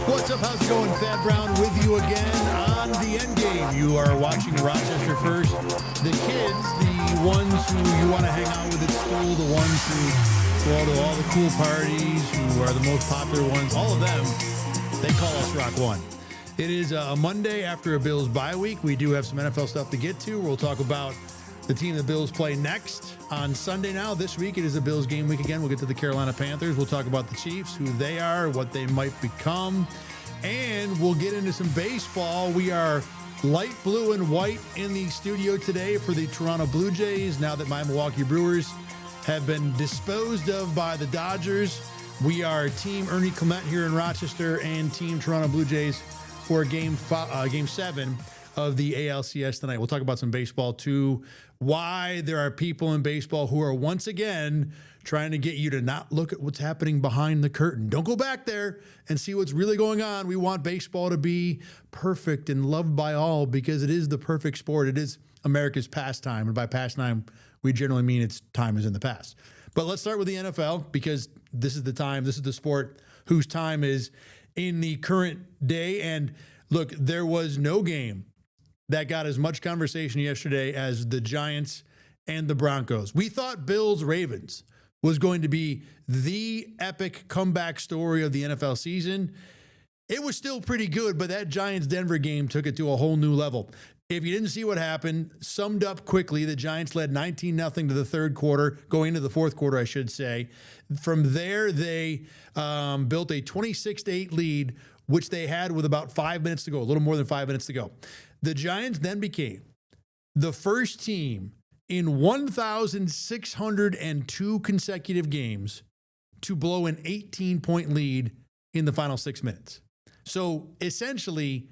What's up? How's it going? Thad Brown with you again on the Endgame. You are watching Rochester First. The kids, the ones who you want to hang out with at school, the ones who go to all the cool parties, who are the most popular ones, all of them, they call us Rock One. It is a Monday after a Bills bye week. We do have some NFL stuff to get to. We'll talk about the team the Bills play next on Sunday now. This week, it is a Bills game week again. We'll get to the Carolina Panthers. We'll talk about the Chiefs, who they are, what they might become, and we'll get into some baseball. We are light blue and white in the studio today for the Toronto Blue Jays. Now that my Milwaukee Brewers have been disposed of by the Dodgers, we are Team Ernie Clement here in Rochester and Team Toronto Blue Jays for Game 7 of the ALCS tonight. We'll talk about some baseball too, why there are people in baseball who are once again trying to get you to not look at what's happening behind the curtain. Don't go back there and see what's really going on. We want baseball to be perfect and loved by all because it is the perfect sport. It is America's pastime. And by pastime, we generally mean its time is in the past. But let's start with the NFL because this is the time, this is the sport whose time is in the current day. And look, there was no game that got as much conversation yesterday as the Giants and the Broncos. We thought Bills-Ravens was going to be the epic comeback story of the NFL season. It was still pretty good, but that Giants-Denver game took it to a whole new level. If you didn't see what happened, summed up quickly, the Giants led 19-0 to the third quarter, going into the fourth quarter, I should say. From there, they built a 26-8 lead, which they had with about 5 minutes to go, a little more than 5 minutes to go. The Giants then became the first team in 1,602 consecutive games to blow an 18-point lead in the final 6 minutes. So essentially,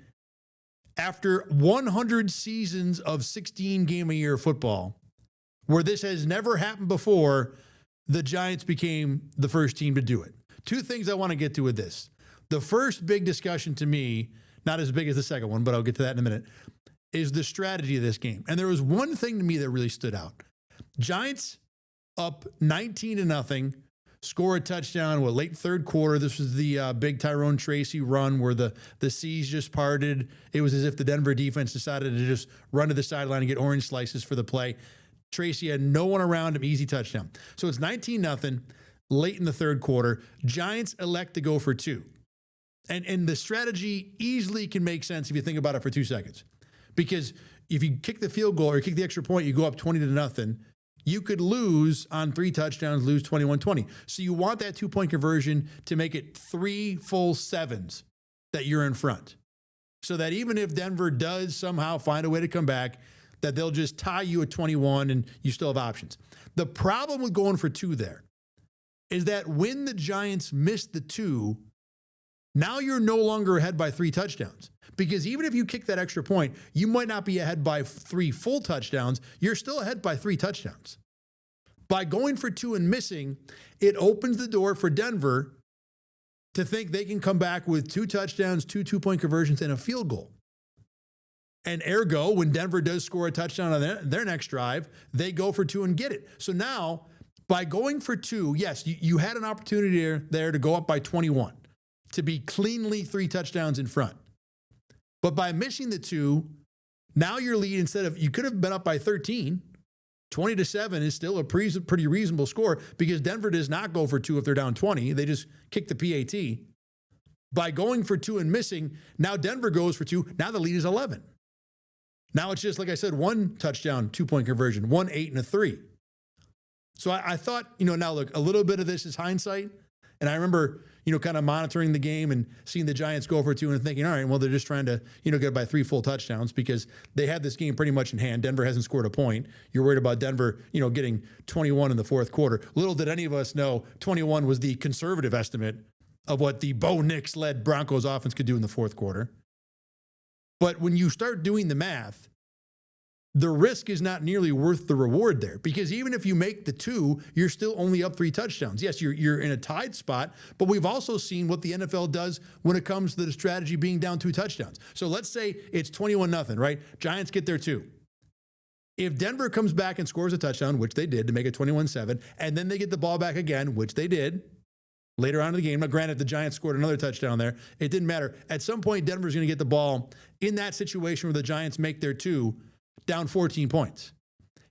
after 100 seasons of 16-game-a-year football, where this has never happened before, the Giants became the first team to do it. Two things I want to get to with this. The first big discussion to me, not as big as the second one, but I'll get to that in a minute, is the strategy of this game. And there was one thing to me that really stood out. Giants up 19-0, score a touchdown, late third quarter. This was the big Tyrone Tracy run where the seas just parted. It was as if the Denver defense decided to just run to the sideline and get orange slices for the play. Tracy had no one around him, easy touchdown. So it's 19-0, late in the third quarter. Giants elect to go for two. And the strategy easily can make sense if you think about it for 2 seconds. Because if you kick the field goal or kick the extra point, you go up 20-0. You could lose on 3 touchdowns, lose 21-20. So you want that 2-point conversion to make it 3 full sevens that you're in front. So that even if Denver does somehow find a way to come back, that they'll just tie you at 21 and you still have options. The problem with going for 2 there is that when the Giants missed the 2, now you're no longer ahead by 3 touchdowns. Because even if you kick that extra point, you might not be ahead by 3 full touchdowns. You're still ahead by 3 touchdowns. By going for 2 and missing, it opens the door for Denver to think they can come back with 2 touchdowns, 2 2-point conversions, and a field goal. And ergo, when Denver does score a touchdown on their next drive, they go for 2 and get it. So now, by going for 2, yes, you had an opportunity there to go up by 21, to be cleanly 3 touchdowns in front. But by missing the 2, now your lead, instead of, you could have been up by 13, 20-7 is still a pretty reasonable score because Denver does not go for 2 if they're down 20. They just kick the PAT. By going for 2 and missing, now Denver goes for 2. Now the lead is 11. Now it's just, like I said, 1 touchdown, 2-point conversion, 1, 8, and a 3. So I thought, now look, a little bit of this is hindsight. And I remember, kind of monitoring the game and seeing the Giants go for 2 and thinking, all right, well, they're just trying to, get by 3 full touchdowns because they had this game pretty much in hand. Denver hasn't scored a point. You're worried about Denver, getting 21 in the fourth quarter. Little did any of us know 21 was the conservative estimate of what the Bo Nix-led Broncos offense could do in the fourth quarter. But when you start doing the math, the risk is not nearly worth the reward there because even if you make the 2, you're still only up 3 touchdowns. Yes, you're in a tied spot, but we've also seen what the NFL does when it comes to the strategy being down 2 touchdowns. So let's say it's 21-0, right? Giants get their 2. If Denver comes back and scores a touchdown, which they did to make it 21-7, and then they get the ball back again, which they did, later on in the game. Now, granted, the Giants scored another touchdown there. It didn't matter. At some point, Denver's going to get the ball in that situation where the Giants make their two, down 14 points.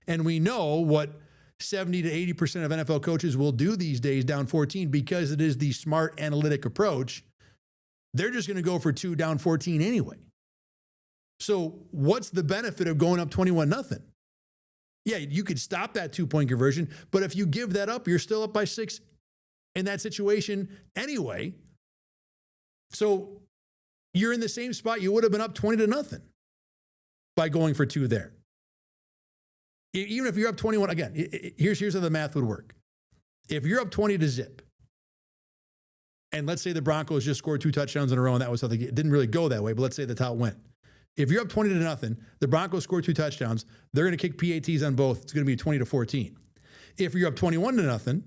And we know what 70 to 80% of NFL coaches will do these days down 14 because it is the smart analytic approach. They're just going to go for two down 14 anyway. So what's the benefit of going up 21-0? Yeah, you could stop that 2-point conversion, but if you give that up, you're still up by 6 in that situation anyway. So you're in the same spot you would have been up 20-0 by going for two there. Even if you're up 21, again, here's how the math would work. If you're up 20-0, and let's say the Broncos just scored 2 touchdowns in a row, and that was something, it didn't really go that way, but let's say that's how it went. If you're up 20-0, the Broncos score 2 touchdowns, they're going to kick PATs on both. It's going to be 20-14. If you're up 21-0,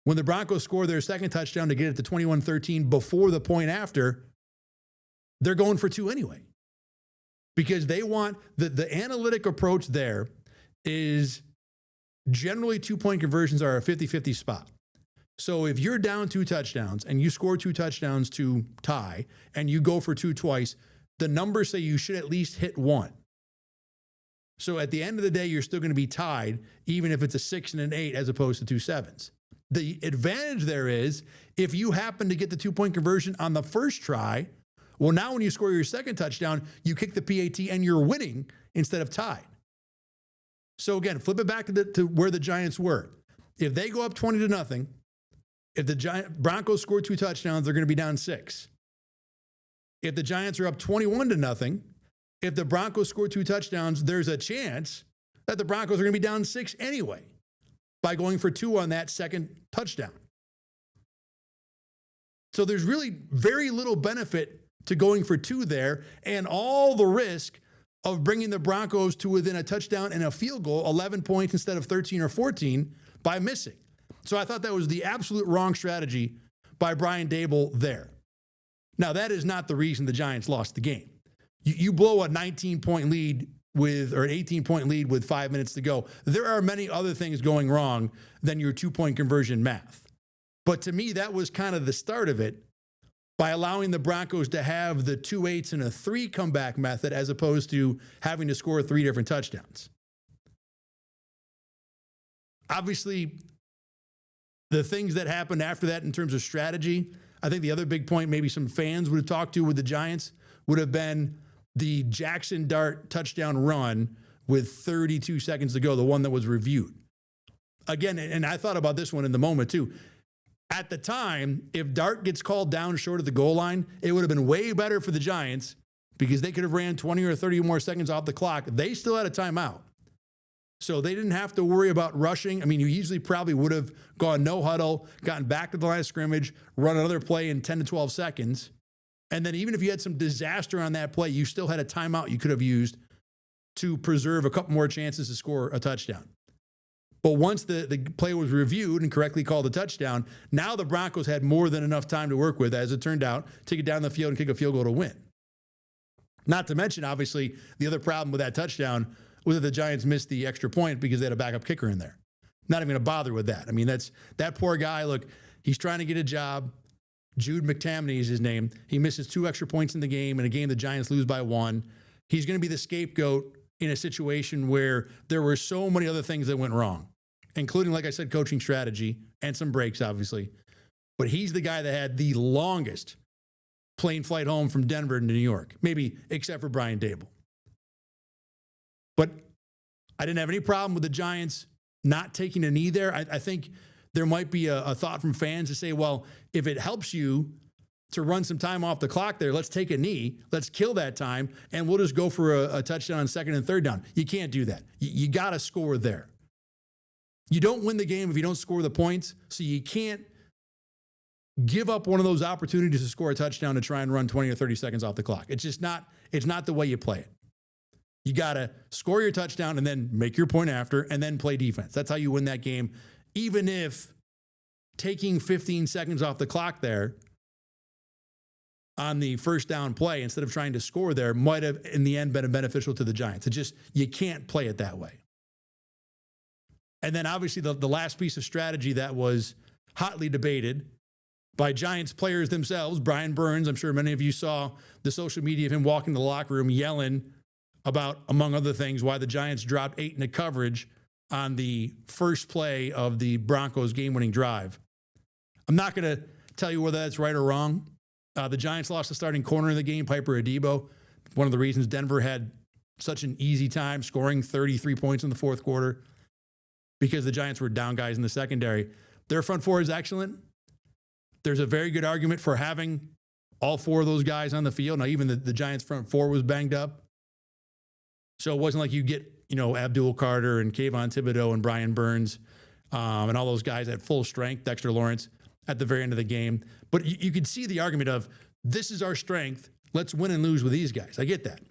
when the Broncos score their second touchdown to get it to 21-13 before the point after, they're going for 2 anyway. Because they want, the analytic approach there is generally 2-point conversions are a 50-50 spot. So if you're down 2 touchdowns and you score 2 touchdowns to tie and you go for 2 twice, the numbers say you should at least hit 1. So at the end of the day, you're still going to be tied, even if it's a 6 and an 8 as opposed to 2 7s. The advantage there is if you happen to get the 2-point conversion on the first try, well, now when you score your second touchdown, you kick the PAT and you're winning instead of tied. So again, flip it back to where the Giants were. If they go up 20-0, if the Broncos score 2 touchdowns, they're going to be down 6. If the Giants are up 21-0, if the Broncos score 2 touchdowns, there's a chance that the Broncos are going to be down 6 anyway by going for 2 on that second touchdown. So there's really very little benefit to going for 2 there, and all the risk of bringing the Broncos to within a touchdown and a field goal, 11 points instead of 13 or 14, by missing. So I thought that was the absolute wrong strategy by Brian Daboll there. Now, that is not the reason the Giants lost the game. You blow a 19-point lead or an 18-point lead with 5 minutes to go. There are many other things going wrong than your 2-point conversion math. But to me, that was kind of the start of it, by allowing the Broncos to have the 2 8s and a 3 comeback method as opposed to having to score 3 different touchdowns. Obviously, the things that happened after that in terms of strategy, I think the other big point maybe some fans would have talked to with the Giants would have been the Jackson Dart touchdown run with 32 seconds to go, the one that was reviewed. Again, and I thought about this one in the moment too. At the time, if Dart gets called down short of the goal line, it would have been way better for the Giants because they could have ran 20 or 30 more seconds off the clock. They still had a timeout. So they didn't have to worry about rushing. I mean, you usually probably would have gone no huddle, gotten back to the line of scrimmage, run another play in 10 to 12 seconds. And then even if you had some disaster on that play, you still had a timeout you could have used to preserve a couple more chances to score a touchdown. But once the play was reviewed and correctly called a touchdown, now the Broncos had more than enough time to work with, as it turned out, to get down the field and kick a field goal to win. Not to mention, obviously, the other problem with that touchdown was that the Giants missed the extra point because they had a backup kicker in there. Not even going to bother with that. I mean, that poor guy, look, he's trying to get a job. Jude McTamaney is his name. He misses 2 extra points in the game, in a game the Giants lose by 1. He's going to be the scapegoat in a situation where there were so many other things that went wrong, including, like I said, coaching strategy and some breaks, obviously. But he's the guy that had the longest plane flight home from Denver to New York, maybe except for Brian Daboll. But I didn't have any problem with the Giants not taking a knee there. I think there might be a thought from fans to say, well, if it helps you to run some time off the clock there, let's take a knee, let's kill that time, and we'll just go for a touchdown on second and third down. You can't do that. You got to score there. You don't win the game if you don't score the points, so you can't give up one of those opportunities to score a touchdown to try and run 20 or 30 seconds off the clock. It's not the way you play it. You got to score your touchdown and then make your point after and then play defense. That's how you win that game, even if taking 15 seconds off the clock there on the first down play instead of trying to score there might have, in the end, been beneficial to the Giants. You can't play it that way. And then obviously the last piece of strategy that was hotly debated by Giants players themselves. Brian Burns, I'm sure many of you saw the social media of him walking to the locker room yelling about, among other things, why the Giants dropped 8 in the coverage on the first play of the Broncos game-winning drive. I'm not going to tell you whether that's right or wrong. The Giants lost the starting corner in the game, Piper Adebo. One of the reasons Denver had such an easy time scoring 33 points in the fourth quarter, because the Giants were down guys in the secondary. Their front four is excellent. There's a very good argument for having all 4 of those guys on the field. Now, even the Giants front four was banged up. So it wasn't like you get, Abdul Carter and Kayvon Thibodeau and Brian Burns and all those guys at full strength, Dexter Lawrence, at the very end of the game. But you could see the argument of, this is our strength. Let's win and lose with these guys. I get that.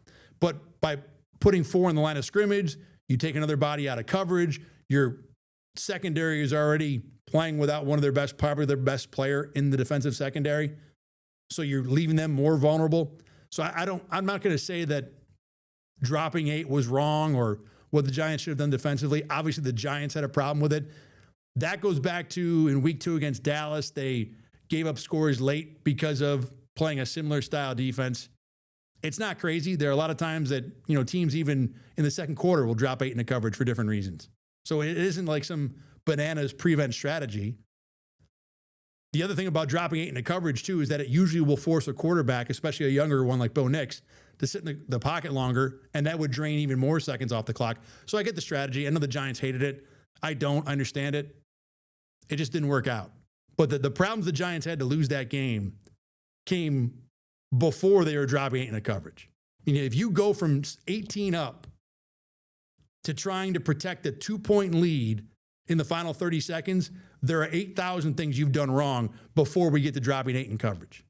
But by putting 4 in the line of scrimmage, you take another body out of coverage. Your secondary is already playing without one of their best, probably their best player in the defensive secondary. So you're leaving them more vulnerable. So I'm not going to say that dropping 8 was wrong or what the Giants should have done defensively. Obviously, the Giants had a problem with it. That goes back to in week 2 against Dallas. They gave up scores late because of playing a similar style defense. It's not crazy. There are a lot of times that, teams even in the second quarter will drop 8 in the coverage for different reasons. So it isn't like some bananas prevent strategy. The other thing about dropping 8 in the coverage, too, is that it usually will force a quarterback, especially a younger one like Bo Nix, to sit in the pocket longer, and that would drain even more seconds off the clock. So I get the strategy. I know the Giants hated it. I don't understand it. It just didn't work out. But the problems the Giants had to lose that game came before they were dropping 8 in the coverage. If you go from 18 up to trying to protect a 2-point lead in the final 30 seconds, there are 8,000 things you've done wrong before we get to dropping 8 in coverage.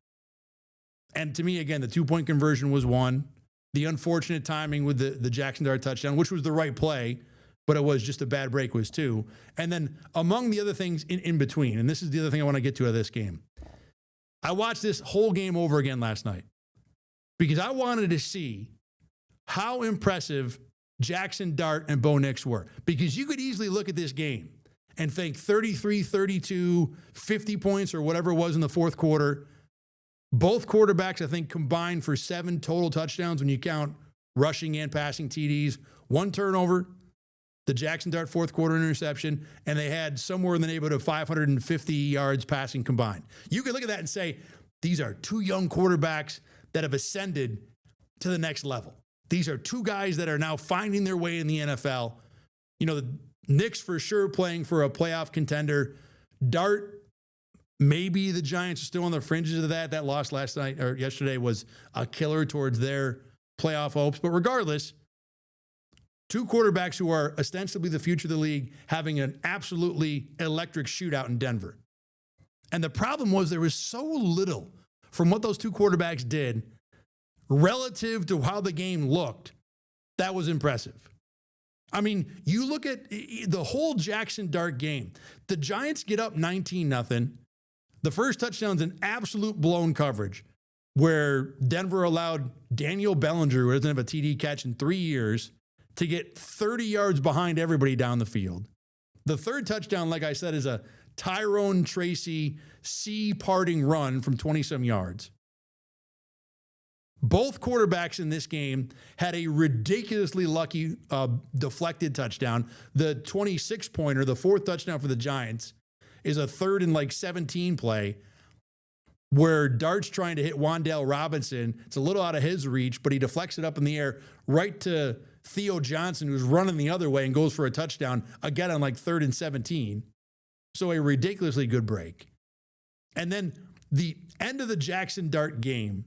And to me, again, the 2-point conversion was one. The unfortunate timing with the Jackson Dart touchdown, which was the right play, but it was just a bad break, was 2. And then among the other things in between, and this is the other thing I want to get to out of this game. I watched this whole game over again last night because I wanted to see how impressive Jackson Dart and Bo Nix were. Because you could easily look at this game and think 33, 32, 50 points or whatever it was in the fourth quarter. Both quarterbacks, I think, combined for 7 total touchdowns when you count rushing and passing TDs. 1 turnover, the Jackson Dart fourth quarter interception, and they had somewhere in the neighborhood of 550 yards passing combined. You could look at that and say, these are 2 young quarterbacks that have ascended to the next level. These are 2 guys that are now finding their way in the NFL. The Knicks for sure playing for a playoff contender. Dart, maybe the Giants are still on the fringes of that. That loss last night or yesterday was a killer towards their playoff hopes. But regardless, 2 quarterbacks who are ostensibly the future of the league having an absolutely electric shootout in Denver. And the problem was there was so little from what those 2 quarterbacks did relative to how the game looked. That was impressive. I mean, you look at the whole Jackson Dart game. The Giants get up 19-0. The first touchdown's an absolute blown coverage where Denver allowed Daniel Bellinger, who doesn't have a TD catch in 3 years, to get 30 yards behind everybody down the field. The third touchdown, like I said, is a Tyrone Tracy sea-parting run from 20-some yards. Both quarterbacks in this game had a ridiculously lucky deflected touchdown. The 26-pointer, the 4th touchdown for the Giants, is a 3rd and 17 play where Dart's trying to hit Wan'Dale Robinson. It's a little out of his reach, but he deflects it up in the air right to Theo Johnson, who's running the other way and goes for a touchdown, again on 3rd and 17. So a ridiculously good break. And then the end of the Jackson Dart game,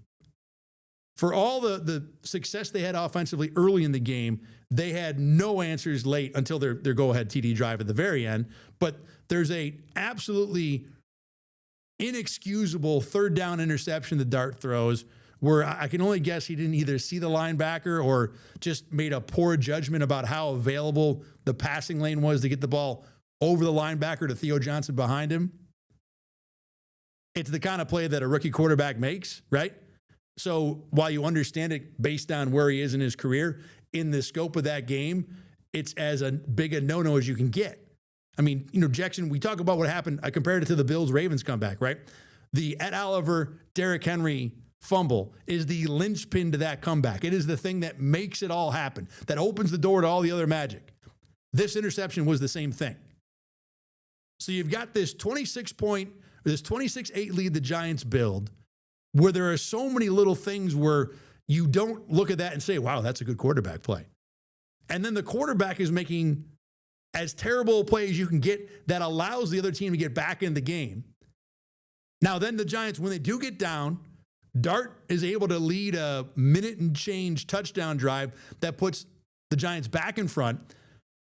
for all the success they had offensively early in the game, they had no answers late until their go-ahead TD drive at the very end. But there's a absolutely inexcusable 3rd down interception that Dart throws where I can only guess he didn't either see the linebacker or just made a poor judgment about how available the passing lane was to get the ball over the linebacker to Theo Johnson behind him. It's the kind of play that a rookie quarterback makes, right? So while you understand it based on where he is in his career, in the scope of that game, it's as a big a no-no as you can get. I mean, Jackson, we talk about what happened. I compared it to the Bills-Ravens comeback, right? The Ed Oliver, Derrick Henry fumble is the linchpin to that comeback. It is the thing that makes it all happen, that opens the door to all the other magic. This interception was the same thing. So you've got this 26-8 lead the Giants build, where there are so many little things where you don't look at that and say, wow, that's a good quarterback play. And then the quarterback is making as terrible a play as you can get that allows the other team to get back in the game. Now, then the Giants, when they do get down, Dart is able to lead a minute and change touchdown drive that puts the Giants back in front.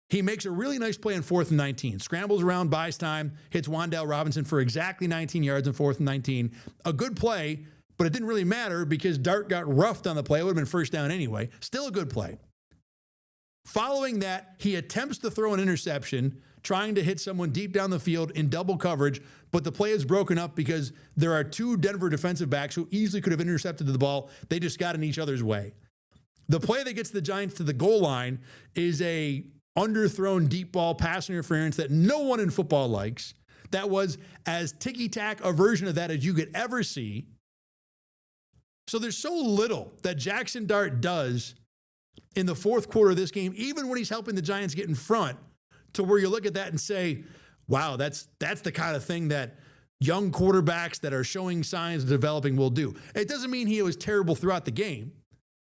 He makes a really nice play on 4th and 19. Scrambles around, buys time, hits Wan'Dale Robinson for exactly 19 yards on 4th and 19. A good play, but it didn't really matter because Dart got roughed on the play. It would have been first down anyway. Still a good play. Following that, he attempts to throw an interception, trying to hit someone deep down the field in double coverage, but the play is broken up because there are two Denver defensive backs who easily could have intercepted the ball. They just got in each other's way. The play that gets the Giants to the goal line is a underthrown deep ball pass interference that no one in football likes. That was as ticky-tack a version of that as you could ever see. So there's so little that Jackson Dart does in the fourth quarter of this game, even when he's helping the Giants get in front, to where you look at that and say, wow, that's the kind of thing that young quarterbacks that are showing signs of developing will do. It doesn't mean he was terrible throughout the game.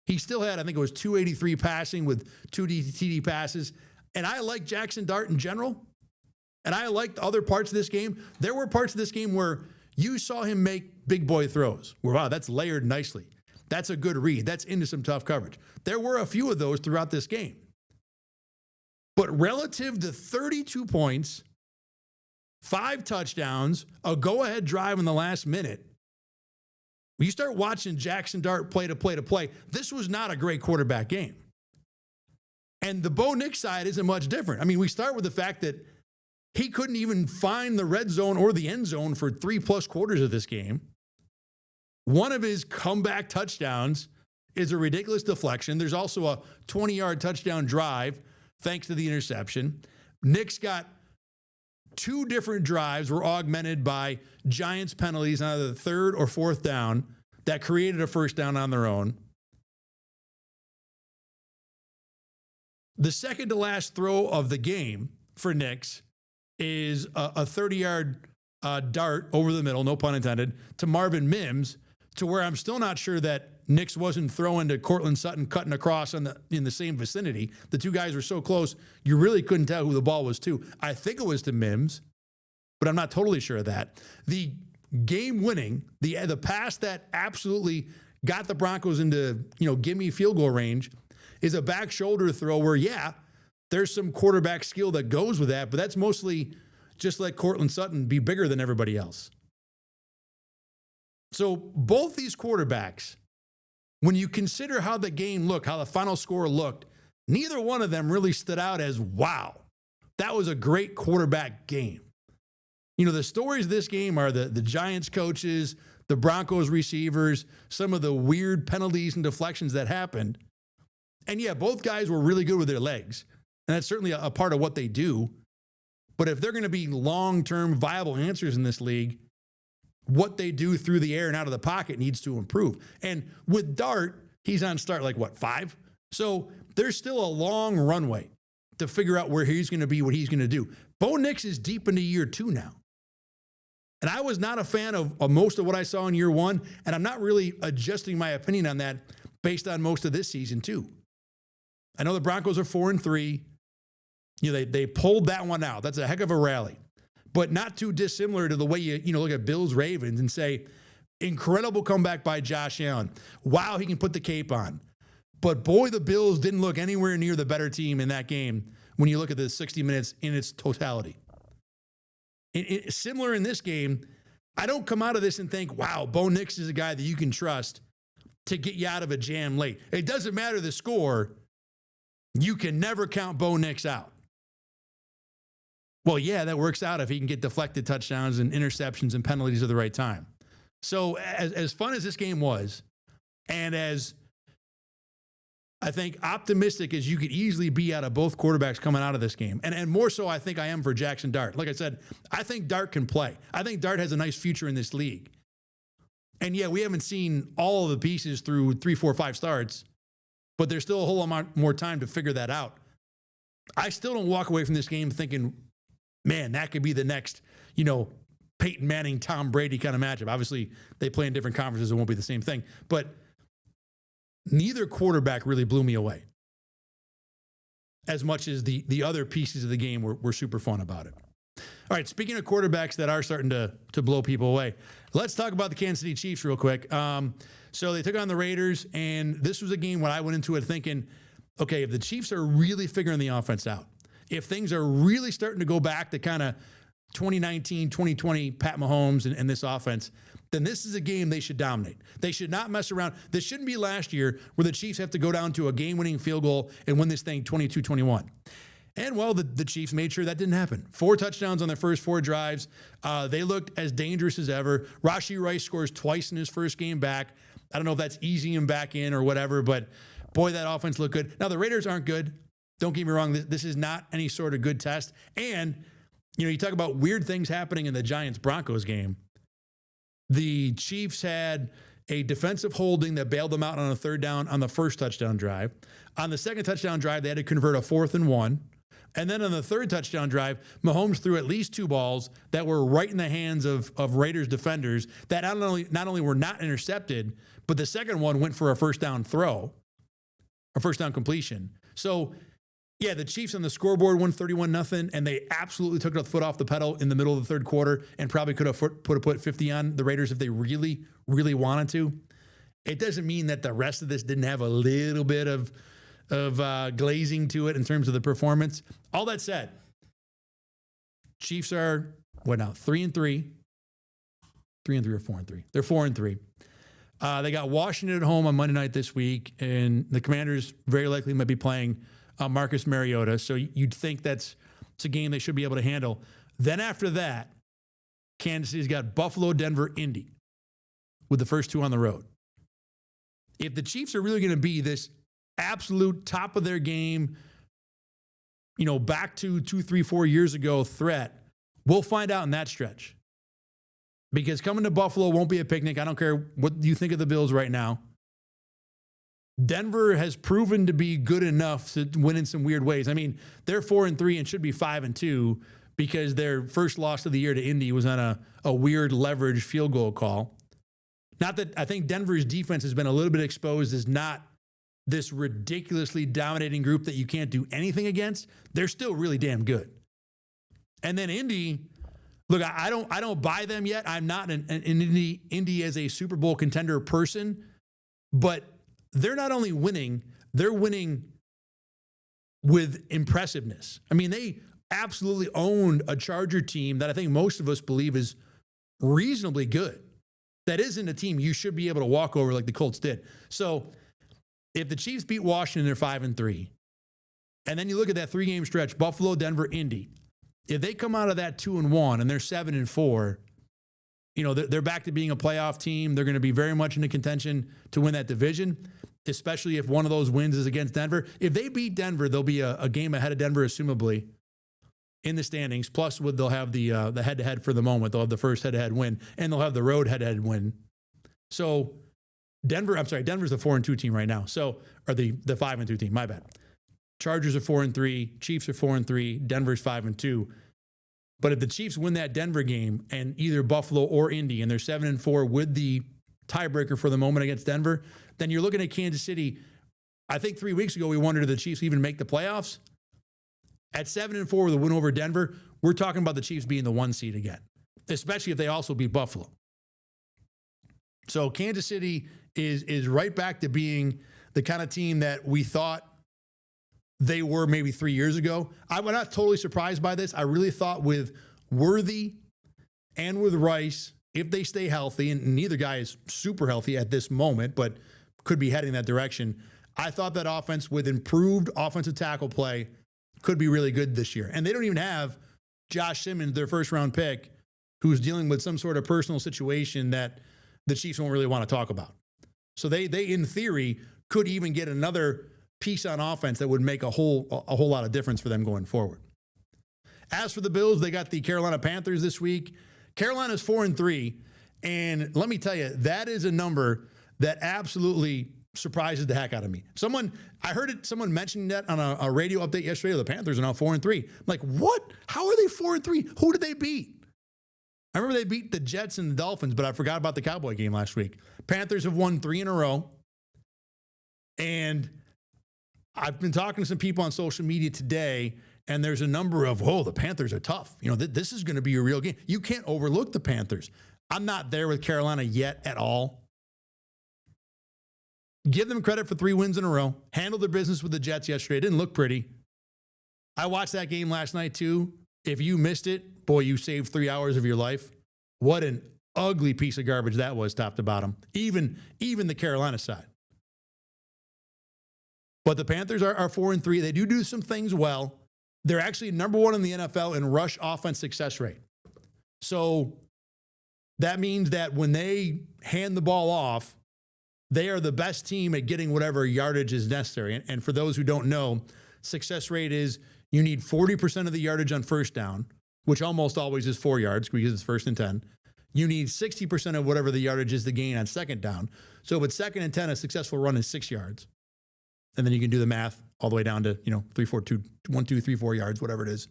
He still had, I think it was 283 passing with 2 TD passes. And I like Jackson Dart in general. And I liked other parts of this game. There were parts of this game where you saw him make big boy throws. Where, wow, that's layered nicely. That's a good read. That's into some tough coverage. There were a few of those throughout this game. But relative to 32 points, 5 touchdowns, a go-ahead drive in the last minute, when you start watching Jackson Dart play to play, this was not a great quarterback game. And the Bo Nix side isn't much different. I mean, we start with the fact that he couldn't even find the red zone or the end zone for 3+ quarters of this game. One of his comeback touchdowns is a ridiculous deflection. There's also a 20-yard touchdown drive thanks to the interception. Nix got 2 different drives were augmented by Giants penalties on either the 3rd or 4th down that created a first down on their own. The second to last throw of the game for Nix is a 30-yard dart over the middle, no pun intended, to Marvin Mims, to where I'm still not sure that Nix wasn't throwing to Cortland Sutton cutting across in the same vicinity. The two guys were so close, you really couldn't tell who the ball was to. I think it was to Mims, but I'm not totally sure of that. The game-winning, the pass that absolutely got the Broncos into, gimme field goal range is a back shoulder throw where, yeah, there's some quarterback skill that goes with that, but that's mostly just let Cortland Sutton be bigger than everybody else. So both these quarterbacks, when you consider how the game looked, how the final score looked, neither one of them really stood out as, wow, that was a great quarterback game. The stories of this game are the Giants coaches, the Broncos receivers, some of the weird penalties and deflections that happened. And yeah, both guys were really good with their legs. And that's certainly a part of what they do. But if they're going to be long-term viable answers in this league, what they do through the air and out of the pocket needs to improve. And with Dart, he's on start 5? So there's still a long runway to figure out where he's going to be, what he's going to do. Bo Nix is deep into year 2 now. And I was not a fan of most of what I saw in year 1, and I'm not really adjusting my opinion on that based on most of this season too. I know the Broncos are 4-3. They pulled that one out. That's a heck of a rally. But not too dissimilar to the way you look at Bills Ravens and say, incredible comeback by Josh Allen. Wow, he can put the cape on. But boy, the Bills didn't look anywhere near the better team in that game when you look at the 60 minutes in its totality. Similar in this game, I don't come out of this and think, wow, Bo Nix is a guy that you can trust to get you out of a jam late. It doesn't matter the score. You can never count Bo Nix out. Well, yeah, that works out if he can get deflected touchdowns and interceptions and penalties at the right time. So as fun as this game was, and as I think optimistic as you could easily be out of both quarterbacks coming out of this game, and more so I think I am for Jackson Dart. Like I said, I think Dart can play. I think Dart has a nice future in this league. And yeah, we haven't seen all of the pieces through 3, 4, 5 starts, but there's still a whole lot more time to figure that out. I still don't walk away from this game thinking, man, that could be the next, Peyton Manning, Tom Brady kind of matchup. Obviously, they play in different conferences. It won't be the same thing. But neither quarterback really blew me away as much as the other pieces of the game were super fun about it. All right, speaking of quarterbacks that are starting to blow people away, let's talk about the Kansas City Chiefs real quick. So they took on the Raiders, and this was a game when I went into it thinking, okay, if the Chiefs are really figuring the offense out, if things are really starting to go back to kind of 2019, 2020 Pat Mahomes and this offense, then this is a game they should dominate. They should not mess around. This shouldn't be last year where the Chiefs have to go down to a game-winning field goal and win this thing 22-21. And, well, the Chiefs made sure that didn't happen. 4 touchdowns on their first 4 drives. They looked as dangerous as ever. Rashee Rice scores twice in his first game back. I don't know if that's easing him back in or whatever, but, boy, that offense looked good. Now, the Raiders aren't good. Don't get me wrong. This is not any sort of good test. And, you talk about weird things happening in the Giants-Broncos game. The Chiefs had a defensive holding that bailed them out on a 3rd down on the first touchdown drive. On the second touchdown drive, they had to convert a 4th and 1. And then on the 3rd touchdown drive, Mahomes threw at least 2 balls that were right in the hands of Raiders defenders that not only were not intercepted, but the second one went for a first down throw, a first down completion. So, yeah, the Chiefs on the scoreboard won 31-0, and they absolutely took the foot off the pedal in the middle of the 3rd quarter and probably could have put 50 on the Raiders if they really, really wanted to. It doesn't mean that the rest of this didn't have a little bit of glazing to it in terms of the performance. All that said, Chiefs are, 3-3? 3-3 or 4-3? They're 4-3. They got Washington at home on Monday night this week, and the Commanders very likely might be playing Marcus Mariota. So you'd think it's a game they should be able to handle. Then after that, Kansas City's got Buffalo, Denver, Indy with the first 2 on the road. If the Chiefs are really going to be this absolute top of their game, back to 2, 3, 4 years ago threat, we'll find out in that stretch. Because coming to Buffalo won't be a picnic. I don't care what you think of the Bills right now. Denver has proven to be good enough to win in some weird ways. I mean, they're 4-3 and should be 5-2 because their first loss of the year to Indy was on a weird leverage field goal call. Not that I think Denver's defense has been a little bit exposed as not this ridiculously dominating group that you can't do anything against. They're still really damn good. And then Indy, look, I don't buy them yet. I'm not an Indy as a Super Bowl contender person, but they're not only winning, they're winning with impressiveness. I mean, they absolutely owned a Charger team that I think most of us believe is reasonably good. That isn't a team you should be able to walk over like the Colts did. So if the Chiefs beat Washington, they're 5-3. And then you look at that 3-game stretch, Buffalo, Denver, Indy. If they come out of that 2-1 and they're 7-4, they're back to being a playoff team. They're going to be very much into contention to win that division, especially if one of those wins is against Denver. If they beat Denver, they'll be a game ahead of Denver, assumably, in the standings. Plus, they'll have the head-to-head for the moment. They'll have the first head-to-head win, and they'll have the road head-to-head win. So Denver's the 4-2 team right now. Or the 5-2 team, my bad. Chargers are 4-3, Chiefs are 4-3, Denver's 5-2. But if the Chiefs win that Denver game and either Buffalo or Indy and they're 7-4 with the tiebreaker for the moment against Denver, then you're looking at Kansas City. I think 3 weeks ago we wondered if the Chiefs even make the playoffs. At 7-4 with a win over Denver, we're talking about the Chiefs being the 1 seed again, especially if they also beat Buffalo. So Kansas City is right back to being the kind of team that we thought they were maybe 3 years ago. I'm not totally surprised by this. I really thought with Worthy and with Rice, if they stay healthy, and neither guy is super healthy at this moment, but could be heading that direction, I thought that offense with improved offensive tackle play could be really good this year. And they don't even have Josh Simmons, their first-round pick, who's dealing with some sort of personal situation that the Chiefs won't really want to talk about. So they in theory, could even get another piece on offense that would make a whole lot of difference for them going forward. As for the Bills, they got the Carolina Panthers this week. Carolina's 4-3, And let me tell you, that is a number that absolutely surprises the heck out of me. I heard someone mentioning that on a radio update yesterday. The Panthers are now 4-3. I'm like, what? How are they 4-3? Who did they beat? I remember they beat the Jets and the Dolphins, but I forgot about the Cowboy game last week. Panthers have won 3 in a row. And I've been talking to some people on social media today, and there's a number of, the Panthers are tough. This is going to be a real game. You can't overlook the Panthers. I'm not there with Carolina yet at all. Give them credit for 3 wins in a row. Handled their business with the Jets yesterday. It didn't look pretty. I watched that game last night too. If you missed it, boy, you saved 3 hours of your life. What an ugly piece of garbage that was, top to bottom. Even the Carolina side. But the Panthers are 4-3. They do some things well. They're actually number 1 in the NFL in rush offense success rate. So that means that when they hand the ball off, they are the best team at getting whatever yardage is necessary. And for those who don't know, success rate is you need 40% of the yardage on first down, which almost always is 4 yards because it's 1st and 10. You need 60% of whatever the yardage is to gain on second down. So if it's 2nd and 10, a successful run is 6 yards. And then you can do the math all the way down to, 3, 4, 2, 1, 2, 3, 4 yards, whatever it is.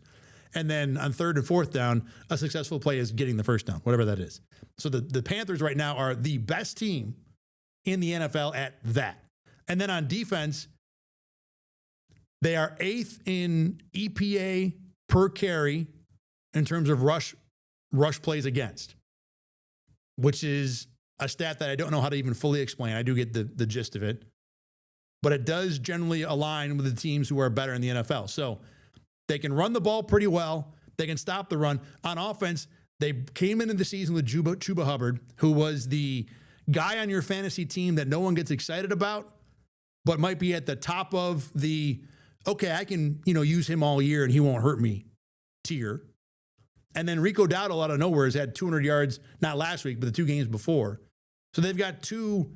And then on 3rd and 4th down, a successful play is getting the first down, whatever that is. So the Panthers right now are the best team in the NFL at that. And then on defense, they are 8th in EPA per carry in terms of rush plays against, which is a stat that I don't know how to even fully explain. I do get the gist of it, but it does generally align with the teams who are better in the NFL. So they can run the ball pretty well. They can stop the run. On offense, they came into the season with Chuba Hubbard, who was the guy on your fantasy team that no one gets excited about, but might be at the top of the, okay, I can, use him all year and he won't hurt me tier. And then Rico Dowdle out of nowhere has had 200 yards, not last week, but the 2 games before. So they've got 2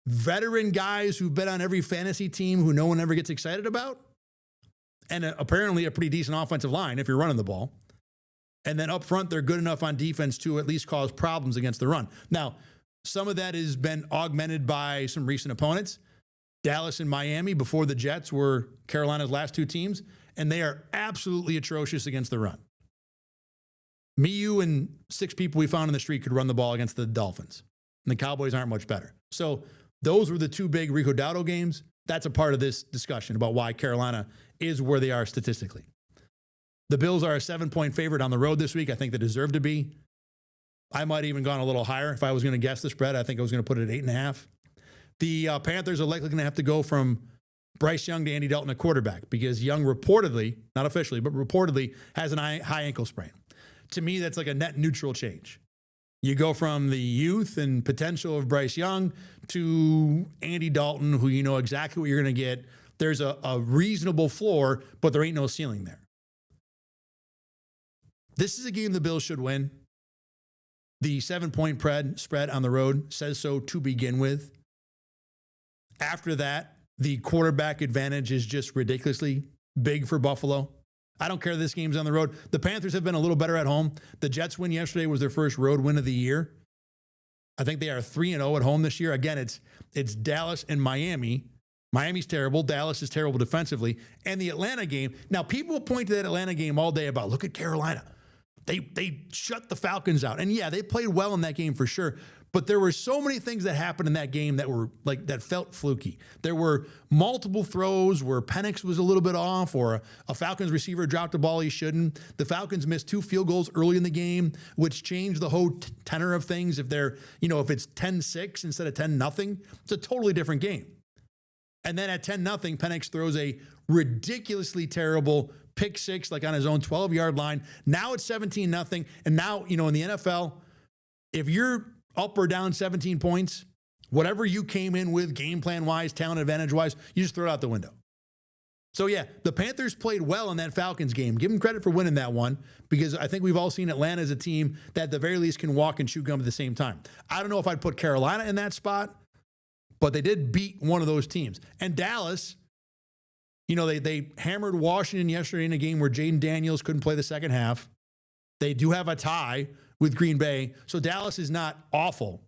veteran guys who've been on every fantasy team who no one ever gets excited about. And apparently a pretty decent offensive line if you're running the ball. And then up front, they're good enough on defense to at least cause problems against the run. Now, some of that has been augmented by some recent opponents. Dallas and Miami before the Jets were Carolina's last 2 teams, and they are absolutely atrocious against the run. Me, you, and 6 people we found in the street could run the ball against the Dolphins, and the Cowboys aren't much better. So those were the 2 big Rico Dowdle games. That's a part of this discussion about why Carolina is where they are statistically. The Bills are a 7-point favorite on the road this week. I think they deserve to be. I might have even gone a little higher. If I was going to guess the spread, I think I was going to put it at 8.5. The Panthers are likely going to have to go from Bryce Young to Andy Dalton at quarterback because Young reportedly, not officially, but reportedly has an high ankle sprain. To me, that's like a net neutral change. You go from the youth and potential of Bryce Young to Andy Dalton, who you know exactly what you're going to get. There's a reasonable floor, but there ain't no ceiling there. This is a game the Bills should win. The 7-point spread on the road says so to begin with. After that, the quarterback advantage is just ridiculously big for Buffalo. I don't care this game's on the road. The Panthers have been a little better at home. The Jets win yesterday was their first road win of the year. I think they are 3-0 at home this year. Again, it's Dallas and Miami. Miami's terrible. Dallas is terrible defensively. And the Atlanta game. Now, people point to that Atlanta game all day about, look at Carolina. They shut the Falcons out. And yeah, they played well in that game for sure. But there were so many things that happened in that game that felt fluky. There were multiple throws where Penix was a little bit off, or a Falcons receiver dropped a ball he shouldn't. The Falcons missed 2 field goals early in the game, which changed the whole tenor of things. If if it's 10-6 instead of 10-0, it's a totally different game. And then at 10-0, Penix throws a ridiculously terrible pick 6, like on his own 12-yard line. Now it's 17-0. And now, in the NFL, if you're up or down 17 points, whatever you came in with game plan-wise, talent advantage-wise, you just throw it out the window. So, yeah, the Panthers played well in that Falcons game. Give them credit for winning that one because I think we've all seen Atlanta as a team that at the very least can walk and chew gum at the same time. I don't know if I'd put Carolina in that spot, but they did beat one of those teams. And Dallas, they hammered Washington yesterday in a game where Jaden Daniels couldn't play the second half. They do have a tie with Green Bay. So Dallas is not awful.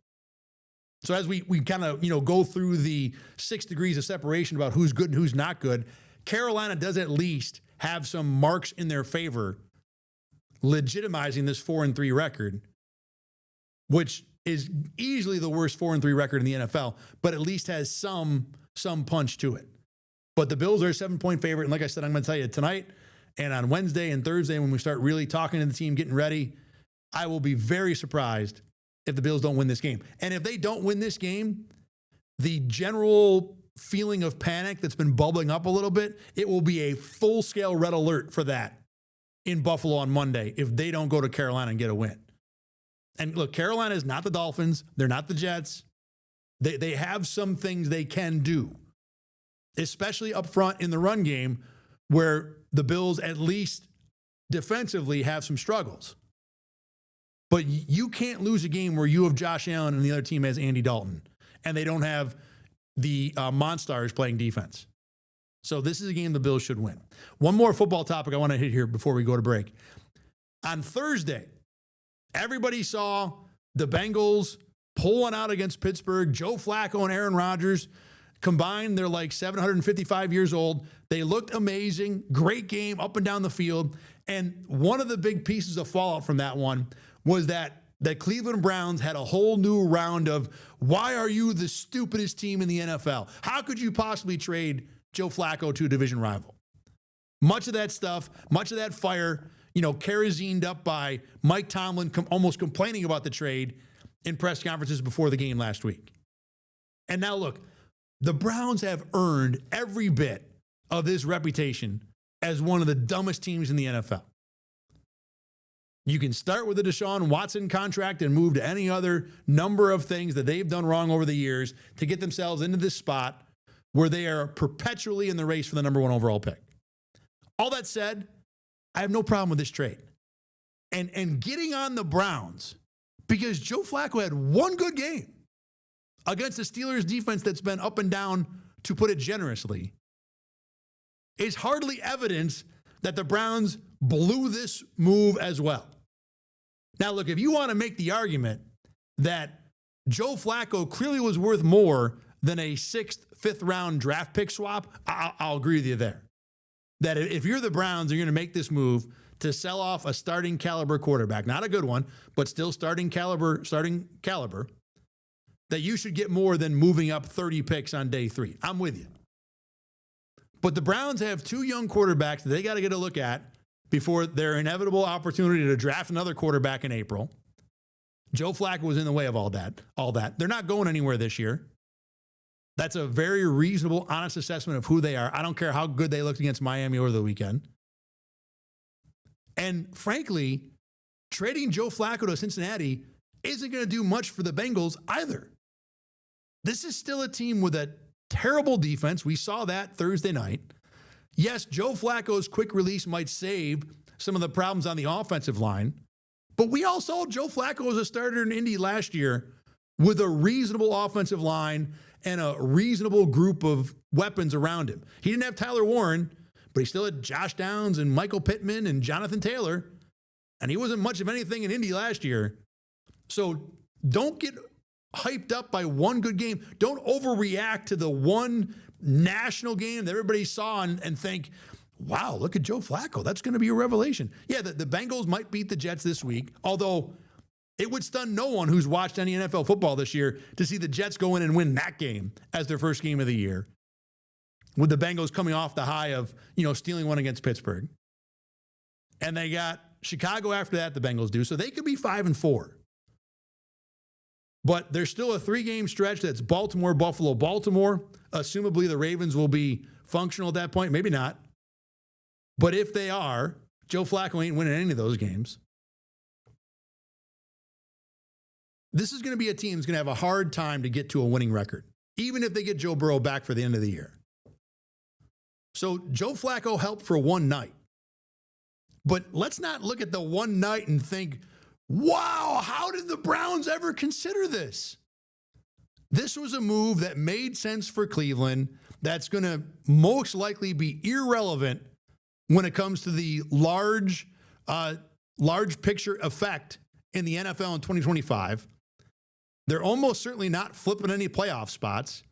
So as we kind of, go through the 6 degrees of separation about who's good and who's not good, Carolina does at least have some marks in their favor, legitimizing this 4-3 record, which is easily the worst 4-3 record in the NFL, but at least has some punch to it. But the Bills are a 7-point favorite. And like I said, I'm going to tell you tonight and on Wednesday and Thursday when we start really talking to the team, getting ready, I will be very surprised if the Bills don't win this game. And if they don't win this game, the general feeling of panic that's been bubbling up a little bit, it will be a full-scale red alert for that in Buffalo on Monday if they don't go to Carolina and get a win. And look, Carolina is not the Dolphins. They're not the Jets. They have some things they can do, especially up front in the run game where the Bills at least defensively have some struggles. But you can't lose a game where you have Josh Allen and the other team has Andy Dalton, and they don't have the Monstars playing defense. So this is a game the Bills should win. One more football topic I want to hit here before we go to break. On Thursday, everybody saw the Bengals pull one out against Pittsburgh. Joe Flacco and Aaron Rodgers combined, they're like 755 years old. They looked amazing. Great game up and down the field. And one of the big pieces of fallout from that one was that the Cleveland Browns had a whole new round of, why are you the stupidest team in the NFL? How could you possibly trade Joe Flacco to a division rival? Much of that stuff, much of that fire, kerosened up by Mike Tomlin almost complaining about the trade in press conferences before the game last week. And now look, the Browns have earned every bit of this reputation as one of the dumbest teams in the NFL. You can start with the Deshaun Watson contract and move to any other number of things that they've done wrong over the years to get themselves into this spot where they are perpetually in the race for the number 1 overall pick. All that said, I have no problem with this trade. And getting on the Browns, because Joe Flacco had one good game against the Steelers defense that's been up and down, to put it generously, is hardly evidence that the Browns blew this move as well. Now, look, if you want to make the argument that Joe Flacco clearly was worth more than a 6th, 5th round draft pick swap, I'll agree with you there. That if you're the Browns, you're going to make this move to sell off a starting caliber quarterback, not a good one, but still starting caliber, that you should get more than moving up 30 picks on day 3. I'm with you. But the Browns have 2 young quarterbacks that they got to get a look at before their inevitable opportunity to draft another quarterback in April. Joe Flacco was in the way of all that. They're not going anywhere this year. That's a very reasonable, honest assessment of who they are. I don't care how good they looked against Miami over the weekend. And frankly, trading Joe Flacco to Cincinnati isn't going to do much for the Bengals either. This is still a team with a terrible defense. We saw that Thursday night. Yes, Joe Flacco's quick release might save some of the problems on the offensive line, but we all saw Joe Flacco as a starter in Indy last year with a reasonable offensive line and a reasonable group of weapons around him. He didn't have Tyler Warren, but he still had Josh Downs and Michael Pittman and Jonathan Taylor, and he wasn't much of anything in Indy last year. So don't get hyped up by one good game. Don't overreact to the one national game that everybody saw and think, wow, look at Joe Flacco. That's going to be a revelation. Yeah, the Bengals might beat the Jets this week, although it would stun no one who's watched any NFL football this year to see the Jets go in and win that game as their first game of the year, with the Bengals coming off the high of, stealing one against Pittsburgh. And they got Chicago after that, the Bengals do, so they could be 5-4. But there's still a 3-game stretch that's Baltimore, Buffalo, Baltimore. Assumably, the Ravens will be functional at that point. Maybe not. But if they are, Joe Flacco ain't winning any of those games. This is going to be a team that's going to have a hard time to get to a winning record, even if they get Joe Burrow back for the end of the year. So Joe Flacco helped for one night. But let's not look at the one night and think, wow, how did the Browns ever consider this? This was a move that made sense for Cleveland that's going to most likely be irrelevant when it comes to the large picture effect in the NFL in 2025. They're almost certainly not flipping any playoff spots.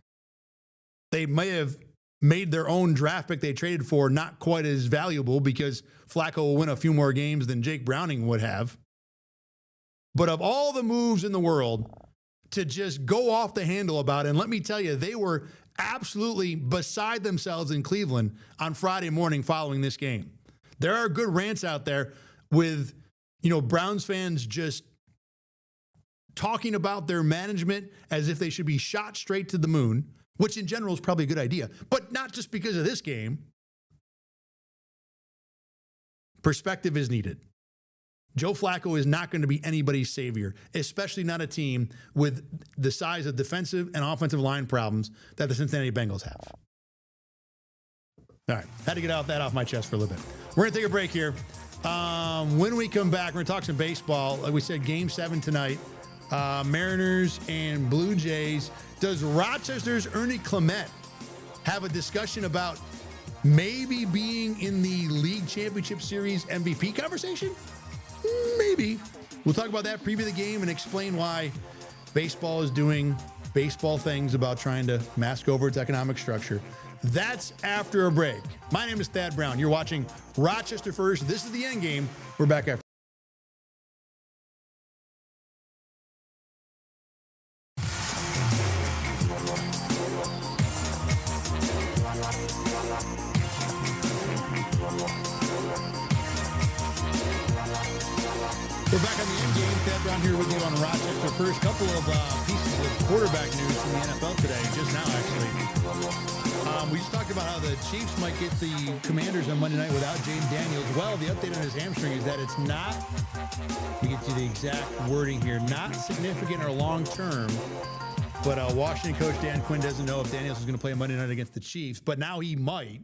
They may have made their own draft pick they traded for not quite as valuable because Flacco will win a few more games than Jake Browning would have. But of all the moves in the world to just go off the handle about it, and let me tell you, they were absolutely beside themselves in Cleveland on Friday morning following this game. There are good rants out there with, Browns fans just talking about their management as if they should be shot straight to the moon, which in general is probably a good idea, but not just because of this game. Perspective is needed. Joe Flacco is not going to be anybody's savior, especially not a team with the size of defensive and offensive line problems that the Cincinnati Bengals have. All right, had to get that off my chest for a little bit. We're going to take a break here. When we come back, we're going to talk some baseball. Like we said, Game 7 tonight. Mariners and Blue Jays. Does Rochester's Ernie Clement have a discussion about maybe being in the League Championship Series MVP conversation? Maybe. We'll talk about that, preview the game, and explain why baseball is doing baseball things about trying to mask over its economic structure. That's after a break. My name is Thad Brown. You're watching Rochester First. This is the Endgame. We're back after. We're back on the Endgame. Thad Brown here with you on Rochester First. Couple of pieces of quarterback news from the NFL today, just now actually. We just talked about how the Chiefs might get the Commanders on Monday night without Jaden Daniels. Well, the update on his hamstring is that it's not, we get to the exact wording here, not significant or long-term, but Washington coach Dan Quinn doesn't know if Daniels is going to play Monday night against the Chiefs, but now he might,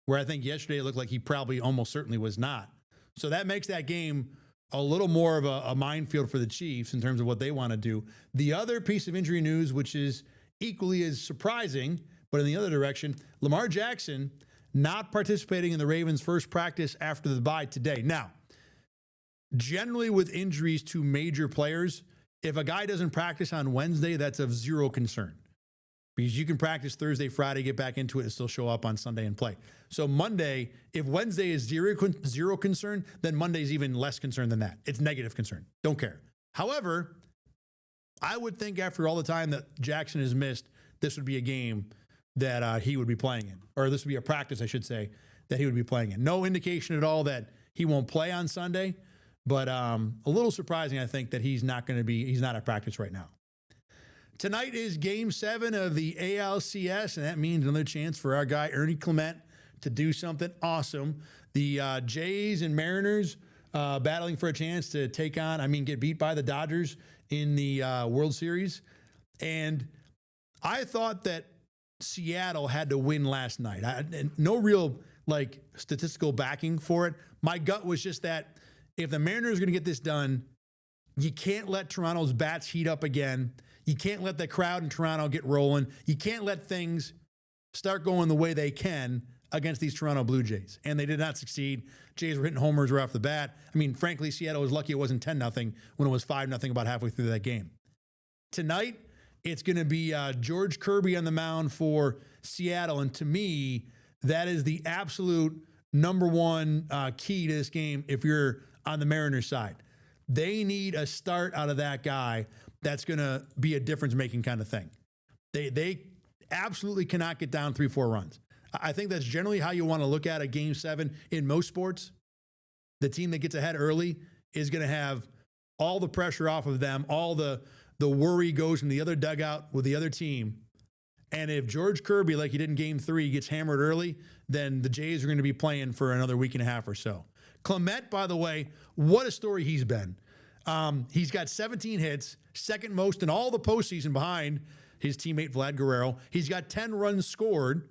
where I think yesterday it looked like he probably almost certainly was not. So that makes that game a little more of a minefield for the Chiefs in terms of what they want to do. The other piece of injury news, which is equally as surprising, but in the other direction, Lamar Jackson not participating in the Ravens' first practice after the bye today. Now, generally with injuries to major players, if a guy doesn't practice on Wednesday, that's of zero concern. Because you can practice Thursday, Friday, get back into it, and still show up on Sunday and play. So Monday, if Wednesday is zero concern, then Monday's even less concern than that. It's negative concern. Don't care. However, I would think after all the time that Jackson has missed, this would be a game that he would be playing in. Or this would be a practice, I should say, that he would be playing in. No indication at all that he won't play on Sunday, but a little surprising, I think, that he's not at practice right now. Tonight is Game 7 of the ALCS, and that means another chance for our guy Ernie Clement to do something awesome. The Jays and Mariners battling for a chance to get beat by the Dodgers in the World Series. And I thought that Seattle had to win last night. No real statistical backing for it. My gut was just that if the Mariners are going to get this done, you can't let Toronto's bats heat up again. You can't let the crowd in Toronto get rolling. You can't let things start going the way they can against these Toronto Blue Jays. And they did not succeed. Jays were hitting homers right off the bat. I mean, frankly, Seattle was lucky it wasn't 10-0 when it was 5-0 about halfway through that game. Tonight, it's going to be George Kirby on the mound for Seattle. And to me, that is the absolute number one key to this game if you're on the Mariners side. They need a start out of that guy that's going to be a difference-making kind of thing. They absolutely cannot get down 3-4 runs. I think that's generally how you want to look at a Game 7 in most sports. The team that gets ahead early is going to have all the pressure off of them. All the worry goes in the other dugout with the other team. And if George Kirby, like he did in Game 3, gets hammered early, then the Jays are going to be playing for another week and a half or so. Clement, by the way, what a story he's been. He's got 17 hits, second most in all the postseason behind his teammate Vlad Guerrero. He's got 10 runs scored,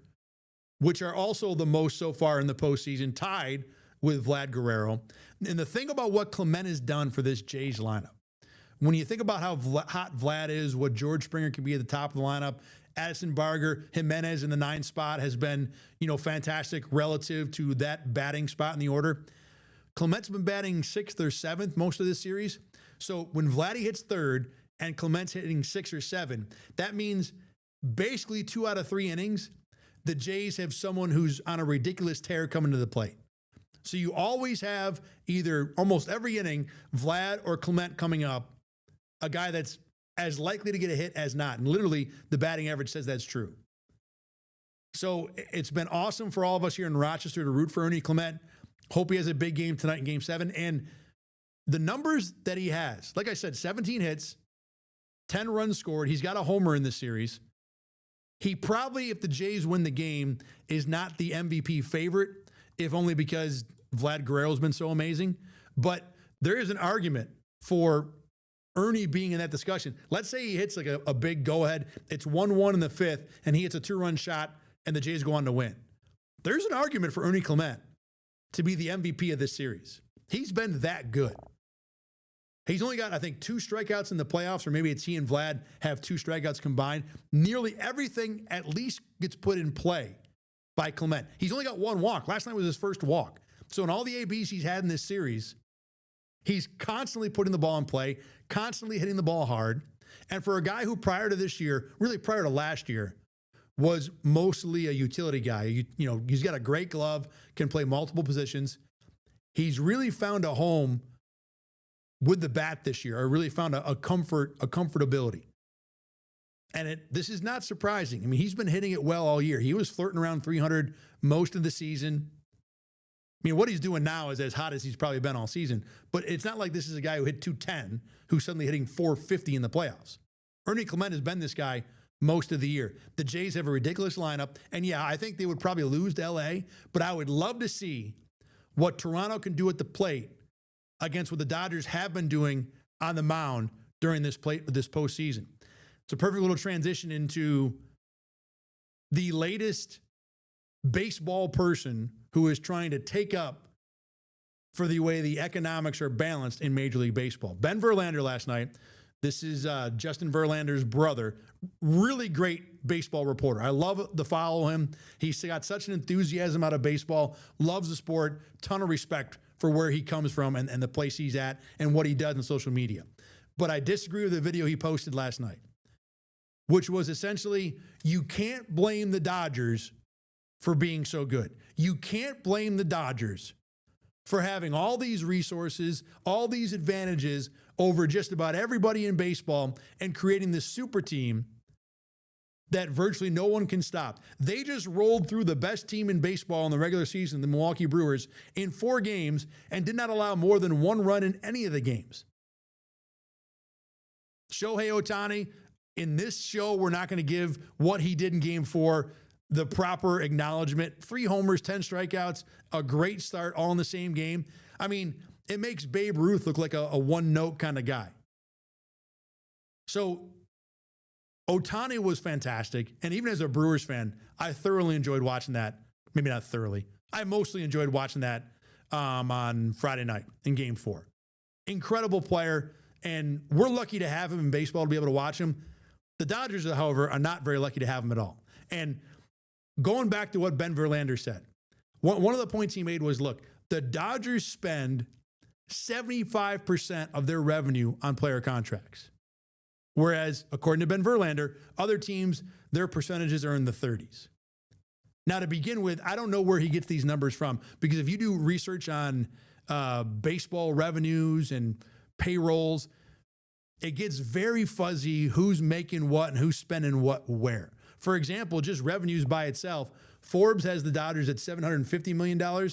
which are also the most so far in the postseason, tied with Vlad Guerrero. And the thing about what Clement has done for this Jays lineup, when you think about how hot Vlad is, what George Springer can be at the top of the lineup, Addison Barger, Jimenez in the 9th spot has been, fantastic relative to that batting spot in the order. Clement's been batting 6th or 7th most of this series. So when Vladdy hits third and Clement's hitting 6 or 7, that means basically 2 out of 3 innings, the Jays have someone who's on a ridiculous tear coming to the plate. So you always have either almost every inning, Vlad or Clement coming up, a guy that's as likely to get a hit as not. And literally, the batting average says that's true. So it's been awesome for all of us here in Rochester to root for Ernie Clement. Hope he has a big game tonight in Game 7. And the numbers that he has, like I said, 17 hits, 10 runs scored. He's got a homer in this series. He probably, if the Jays win the game, is not the MVP favorite, if only because Vlad Guerrero's been so amazing. But there is an argument for Ernie being in that discussion. Let's say he hits like a big go-ahead. It's 1-1 in the 5th, and he hits a 2-run shot, and the Jays go on to win. There's an argument for Ernie Clement to be the MVP of this series. He's been that good. He's only got, I think, 2 strikeouts in the playoffs, or maybe it's he and Vlad have 2 strikeouts combined. Nearly everything at least gets put in play by Clement. He's only got 1 walk. Last night was his first walk. So in all the ABs he's had in this series, he's constantly putting the ball in play, constantly hitting the ball hard. And for a guy who prior to this year, really prior to last year, was mostly a utility guy, he's got a great glove, can play multiple positions. He's really found a home with the bat this year. I really found a comfortability. And this is not surprising. I mean, he's been hitting it well all year. He was flirting around 300 most of the season. I mean, what he's doing now is as hot as he's probably been all season. But it's not like this is a guy who hit 210 who's suddenly hitting 450 in the playoffs. Ernie Clement has been this guy most of the year. The Jays have a ridiculous lineup. And yeah, I think they would probably lose to LA, but I would love to see what Toronto can do at the plate against what the Dodgers have been doing on the mound during this postseason. It's a perfect little transition into the latest baseball person who is trying to take up for the way the economics are balanced in Major League Baseball. Ben Verlander last night. This is Justin Verlander's brother. Really great baseball reporter. I love to follow him. He's got such an enthusiasm out of baseball, loves the sport, ton of respect for where he comes from and the place he's at and what he does in social media. But I disagree with the video he posted last night, which was essentially, you can't blame the Dodgers for being so good. You can't blame the Dodgers for having all these resources, all these advantages over just about everybody in baseball and creating this super team that virtually no one can stop. They just rolled through the best team in baseball in the regular season, the Milwaukee Brewers, in 4 games and did not allow more than 1 run in any of the games. Shohei Ohtani, in this show, we're not going to give what he did in Game 4 the proper acknowledgement. 3 homers, 10 strikeouts, a great start, all in the same game. I mean, it makes Babe Ruth look like a one-note kind of guy. So Ohtani was fantastic. And even as a Brewers fan, I thoroughly enjoyed watching that. Maybe not thoroughly. I mostly enjoyed watching that on Friday night in Game 4. Incredible player. And we're lucky to have him in baseball to be able to watch him. The Dodgers, however, are not very lucky to have him at all. And going back to what Ben Verlander said, one of the points he made was, look, the Dodgers spend 75% of their revenue on player contracts. Whereas, according to Ben Verlander, other teams, their percentages are in the 30s. Now, to begin with, I don't know where he gets these numbers from, because if you do research on baseball revenues and payrolls, it gets very fuzzy who's making what and who's spending what where. For example, just revenues by itself, Forbes has the Dodgers at $750 million,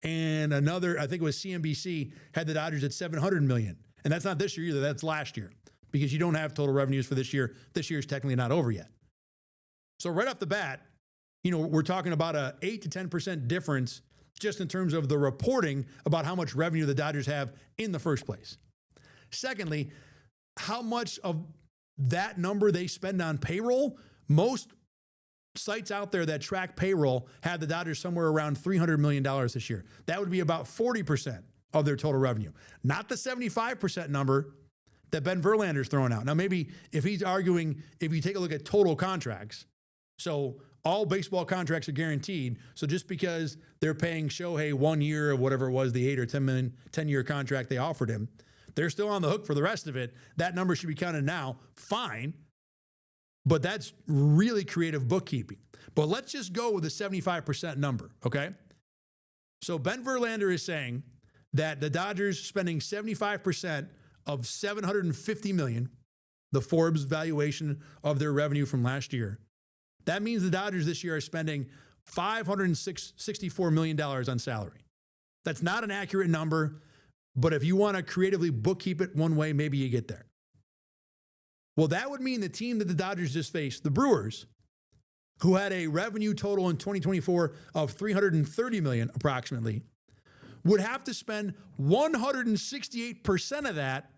and another, I think it was CNBC, had the Dodgers at $700 million. And that's not this year either, that's last year, because you don't have total revenues for this year. This year is technically not over yet. So right off the bat, we're talking about a 8 to 10% difference just in terms of the reporting about how much revenue the Dodgers have in the first place. Secondly, how much of that number they spend on payroll. Most sites out there that track payroll have the Dodgers somewhere around $300 million this year. That would be about 40% of their total revenue, not the 75% number that Ben Verlander's throwing out. Now, maybe if he's arguing, if you take a look at total contracts, so all baseball contracts are guaranteed. So just because they're paying Shohei 1 year of whatever it was, the 8 or 10 year contract they offered him, They're still on the hook for the rest of it. That number should be counted now. Fine. But that's really creative bookkeeping. But let's just go with the 75% number, okay? So Ben Verlander is saying that the Dodgers spending 75% of $750 million, the Forbes valuation of their revenue from last year. That means the Dodgers this year are spending $564 million on salary. That's not an accurate number, but if you want to creatively bookkeep it one way, maybe you get there. Well, that would mean the team that the Dodgers just faced, the Brewers, who had a revenue total in 2024 of $330 million approximately, would have to spend 168% of that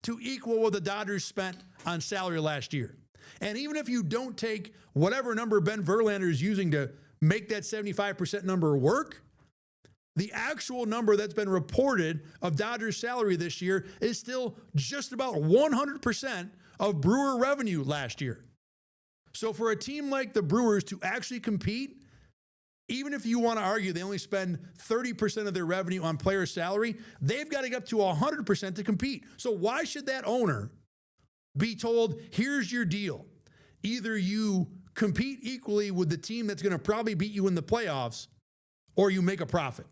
to equal what the Dodgers spent on salary last year. And even if you don't take whatever number Ben Verlander is using to make that 75% number work, the actual number that's been reported of Dodgers salary this year is still just about 100% of Brewer revenue last year. So for a team like the Brewers to actually compete, even if you want to argue they only spend 30% of their revenue on player salary, they've got to get up to 100% to compete. So why should that owner be told, here's your deal. Either you compete equally with the team that's going to probably beat you in the playoffs, or you make a profit.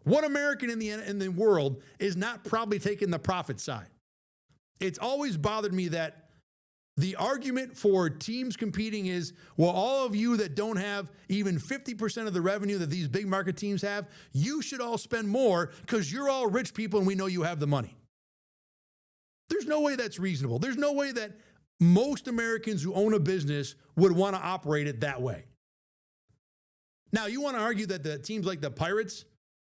What American in the world is not probably taking the profit side? It's always bothered me that the argument for teams competing is, well, all of you that don't have even 50% of the revenue that these big market teams have, you should all spend more because you're all rich people and we know you have the money. There's no way that's reasonable. There's no way that most Americans who own a business would want to operate it that way. Now, you want to argue that the teams like the Pirates,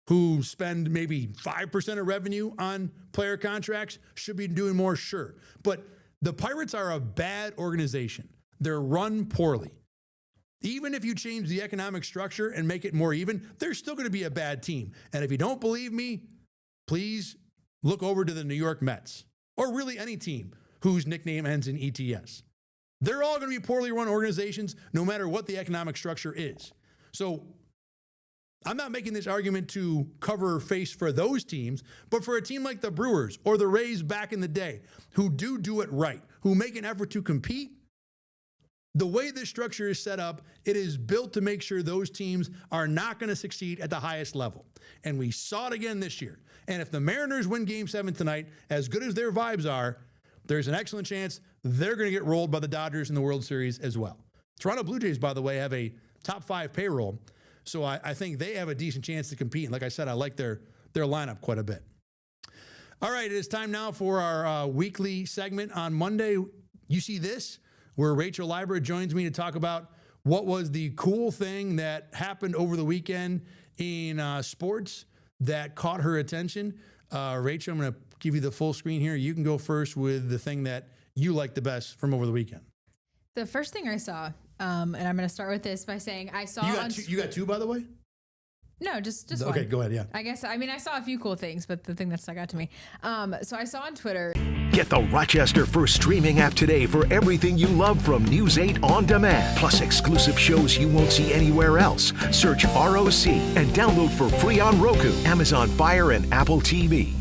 who spend maybe 5% of revenue on player contracts, should be doing more, sure. But the Pirates are a bad organization. They're run poorly. Even if you change the economic structure and make it more even, they're still going to be a bad team. And if you don't believe me, please look over to the New York Mets, or really any team whose nickname ends in ETS. They're all going to be poorly run organizations, no matter what the economic structure is. So I'm not making this argument to cover face for those teams, but for a team like the Brewers or the Rays back in the day, who do it right, who make an effort to compete, the way this structure is set up, it is built to make sure those teams are not going to succeed at the highest level. And we saw it again this year. And if the Mariners win Game 7 tonight, as good as their vibes are, there's an excellent chance they're going to get rolled by the Dodgers in the World Series as well. Toronto Blue Jays, by the way, have a top 5 payroll. So I think they have a decent chance to compete. And like I said, I like their lineup quite a bit. All right, it is time now for our weekly segment on Monday. You see this, where Rachel Libert joins me to talk about what was the cool thing that happened over the weekend in sports that caught her attention. Rachel, I'm going to give you the full screen here. You can go first with the thing that you liked the best from over the weekend. The first thing I saw, and I'm going to start with this by saying I saw... You got two, by the way? No, just one. Okay, go ahead, yeah. I saw a few cool things, but the thing that stuck out to me. So I saw on Twitter... Get the Rochester First streaming app today for everything you love from News 8 On Demand, plus exclusive shows you won't see anywhere else. Search ROC and download for free on Roku, Amazon Fire, and Apple TV.